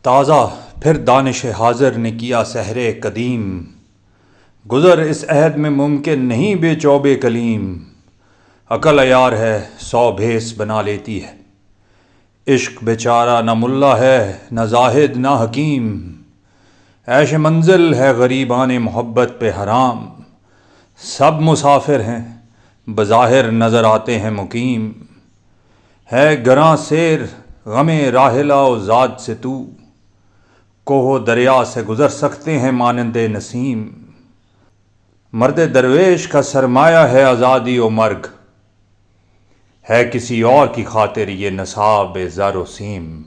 تازہ پھر دانش حاضر نے کیا سحر قدیم، گزر اس عہد میں ممکن نہیں بے چوب کلیم۔ عقل عیار ہے 100 بھیس بنا لیتی ہے، عشق بیچارہ نہ ملا ہے نہ زاہد نہ حکیم۔ عیش منزل ہے غریبان محبت پہ حرام، سب مسافر ہیں بظاہر نظر آتے ہیں مقیم۔ ہے گراں سیر غم راحلہ و زاد سے تو، کوہ و دریا سے گزر سکتے ہیں مانند نسیم۔ مرد درویش کا سرمایہ ہے آزادی و مرگ، ہے کسی اور کی خاطر یہ نصاب زر و سیم۔